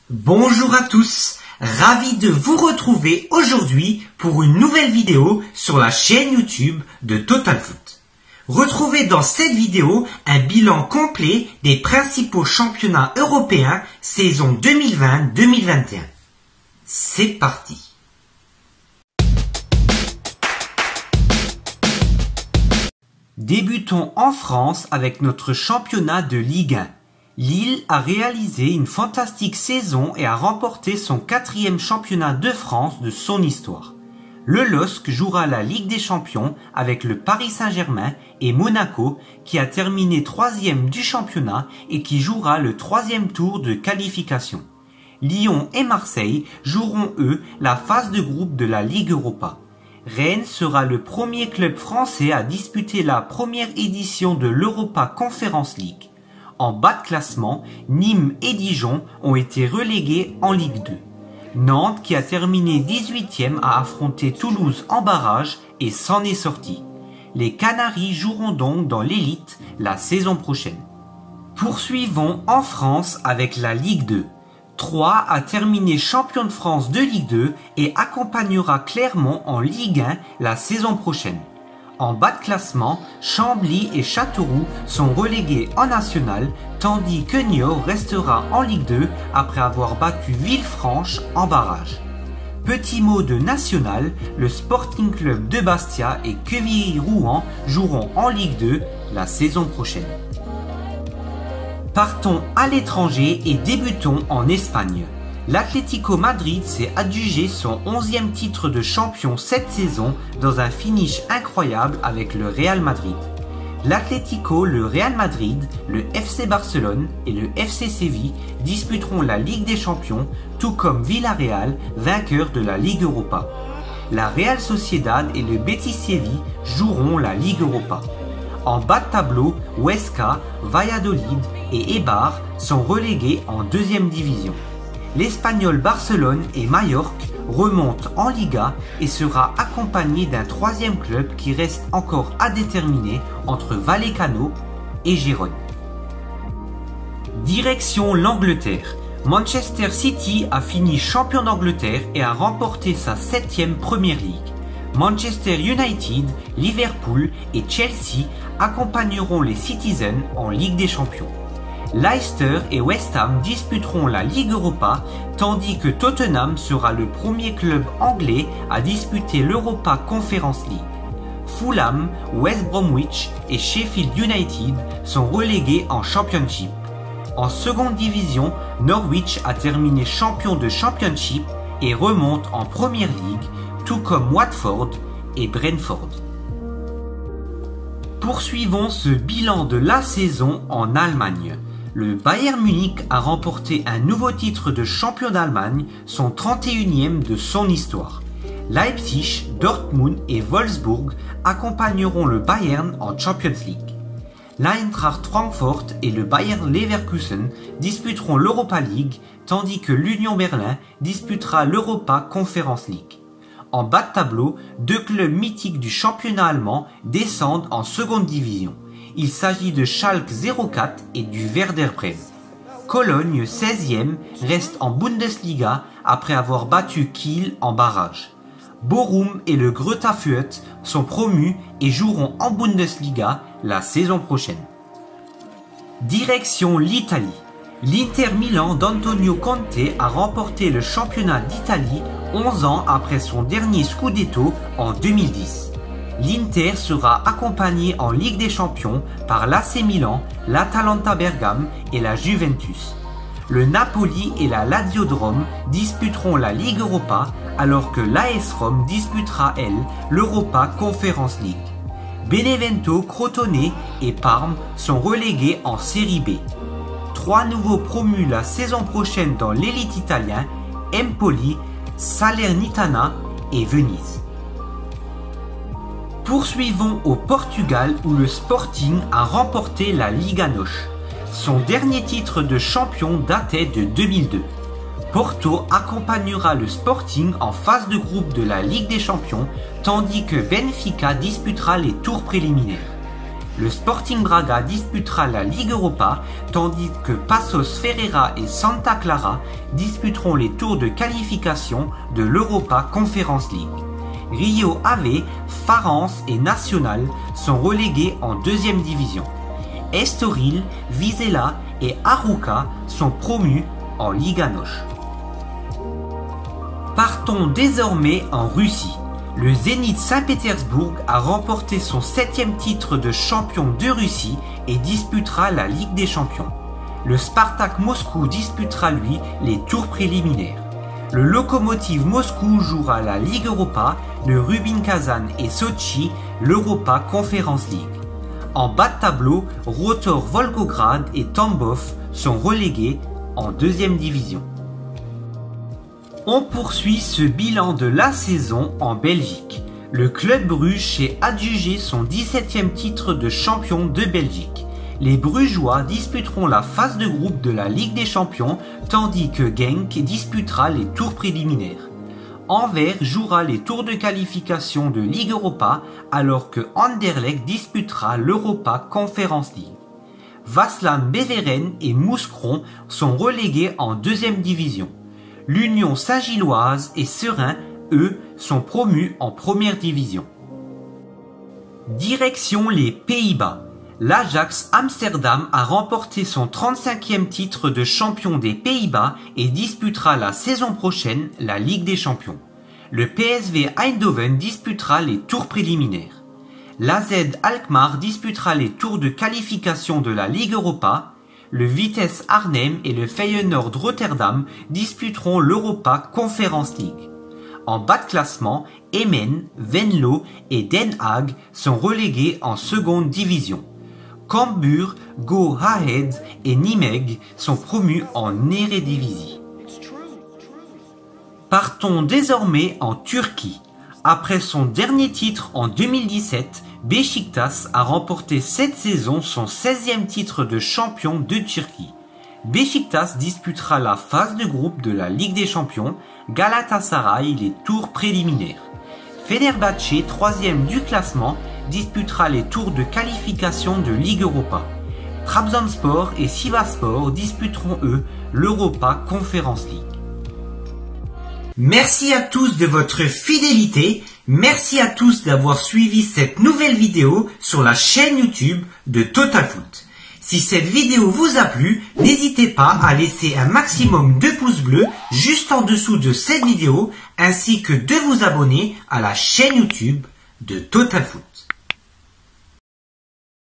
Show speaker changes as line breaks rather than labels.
Bonjour à tous, ravi de vous retrouver aujourd'hui pour une nouvelle vidéo sur la chaîne YouTube de Total Foot. Retrouvez dans cette vidéo un bilan complet des principaux championnats européens saison 2020-2021. C'est parti. Débutons en France avec notre championnat de Ligue 1. Lille a réalisé une fantastique saison et a remporté son 4e championnat de France de son histoire. Le LOSC jouera la Ligue des Champions avec le Paris Saint-Germain et Monaco qui a terminé 3e du championnat et qui jouera le 3e tour de qualification. Lyon et Marseille joueront eux la phase de groupe de la Ligue Europa. Rennes sera le premier club français à disputer la première édition de l'Europa Conference League. En bas de classement, Nîmes et Dijon ont été relégués en Ligue 2. Nantes, qui a terminé 18e, a affronté Toulouse en barrage et s'en est sorti. Les Canaries joueront donc dans l'élite la saison prochaine. Poursuivons en France avec la Ligue 2. Troyes a terminé champion de France de Ligue 2 et accompagnera Clermont en Ligue 1 la saison prochaine. En bas de classement, Chambly et Châteauroux sont relégués en National, tandis que Niort restera en Ligue 2 après avoir battu Villefranche en barrage. Petit mot de National, le Sporting Club de Bastia et Quevilly-Rouen joueront en Ligue 2 la saison prochaine. Partons à l'étranger et débutons en Espagne. L'Atlético Madrid s'est adjugé son 11e titre de champion cette saison dans un finish incroyable avec le Real Madrid. L'Atlético, le Real Madrid, le FC Barcelone et le FC Séville disputeront la Ligue des Champions, tout comme Villarreal, vainqueur de la Ligue Europa. La Real Sociedad et le Betis Séville joueront la Ligue Europa. En bas de tableau, Huesca, Valladolid et Eibar sont relégués en 2e division. L'Espagnol Barcelone et Majorque remontent en Liga et sera accompagné d'un 3e club qui reste encore à déterminer entre Vallecano et Gérone. Direction l'Angleterre. Manchester City a fini champion d'Angleterre et a remporté sa 7e Premier League. Manchester United, Liverpool et Chelsea accompagneront les Citizens en Ligue des Champions. Leicester et West Ham disputeront la Ligue Europa, tandis que Tottenham sera le premier club anglais à disputer l'Europa Conference League. Fulham, West Bromwich et Sheffield United sont relégués en Championship. En seconde division, Norwich a terminé champion de Championship et remonte en Premier League, tout comme Watford et Brentford. Poursuivons ce bilan de la saison en Allemagne. Le Bayern Munich a remporté un nouveau titre de champion d'Allemagne, son 31e de son histoire. Leipzig, Dortmund et Wolfsburg accompagneront le Bayern en Champions League. L'Eintracht Francfort et le Bayer Leverkusen disputeront l'Europa League, tandis que l'Union Berlin disputera l'Europa Conference League. En bas de tableau, 2 clubs mythiques du championnat allemand descendent en seconde division. Il s'agit de Schalke 04 et du Werder Bremen. Cologne, 16e, reste en Bundesliga après avoir battu Kiel en barrage. Bochum et le Greuther Fürth sont promus et joueront en Bundesliga la saison prochaine. Direction l'Italie. L'Inter Milan d'Antonio Conte a remporté le championnat d'Italie 11 ans après son dernier Scudetto en 2010. L'Inter sera accompagné en Ligue des Champions par l'AC Milan, l'Atalanta Bergame et la Juventus. Le Napoli et la Lazio de Rome disputeront la Ligue Europa alors que l'AS Rome disputera, elle, l'Europa Conference League. Benevento, Crotone et Parme sont relégués en Série B. 3 nouveaux promus la saison prochaine dans l'élite italien, Empoli, Salernitana et Venise. Poursuivons au Portugal où le Sporting a remporté la Liga NOS. Son dernier titre de champion datait de 2002. Porto accompagnera le Sporting en phase de groupe de la Ligue des Champions, tandis que Benfica disputera les tours préliminaires. Le Sporting Braga disputera la Ligue Europa, tandis que Paços Ferreira et Santa Clara disputeront les tours de qualification de l'Europa Conference League. Rio Ave, Farense et Nacional sont relégués en deuxième division. Estoril, Vizela et Arouca sont promus en Liga NOS. Partons désormais en Russie. Le Zénith Saint-Pétersbourg a remporté son 7e titre de champion de Russie et disputera la Ligue des Champions. Le Spartak Moscou disputera lui les tours préliminaires. Le Lokomotiv Moscou jouera la Ligue Europa, le Rubin Kazan et Sochi l'Europa Conference League. En bas de tableau, Rotor Volgograd et Tambov sont relégués en deuxième division. On poursuit ce bilan de la saison en Belgique. Le Club Bruges s'est adjugé son 17e titre de champion de Belgique. Les Brugeois disputeront la phase de groupe de la Ligue des Champions, tandis que Genk disputera les tours préliminaires. Anvers jouera les tours de qualification de Ligue Europa, alors que Anderlecht disputera l'Europa Conference League. Waasland Beveren et Mouscron sont relégués en deuxième division. L'Union Saint-Gilloise et Seraing, eux, sont promus en première division. Direction les Pays-Bas. L'Ajax Amsterdam a remporté son 35e titre de champion des Pays-Bas et disputera la saison prochaine la Ligue des Champions. Le PSV Eindhoven disputera les tours préliminaires. L'AZ Alkmaar disputera les tours de qualification de la Ligue Europa. Le Vitesse Arnhem et le Feyenoord Rotterdam disputeront l'Europa Conference League. En bas de classement, Emmen, Venlo et Den Haag sont relégués en seconde division. Cambuur, Go Ahead et Nimeg sont promus en Eredivisie. Partons désormais en Turquie. Après son dernier titre en 2017, Beşiktaş a remporté cette saison son 16e titre de champion de Turquie. Beşiktaş disputera la phase de groupe de la Ligue des Champions, Galatasaray les tours préliminaires. Fenerbahçe, 3e du classement, disputera les tours de qualification de Ligue Europa. Trabzonspor et Sivasspor disputeront eux l'Europa Conference League. Merci à tous de votre fidélité. Merci à tous d'avoir suivi cette nouvelle vidéo sur la chaîne YouTube de Total Foot. Si cette vidéo vous a plu, n'hésitez pas à laisser un maximum de pouces bleus juste en dessous de cette vidéo, ainsi que de vous abonner à la chaîne YouTube de Total Foot.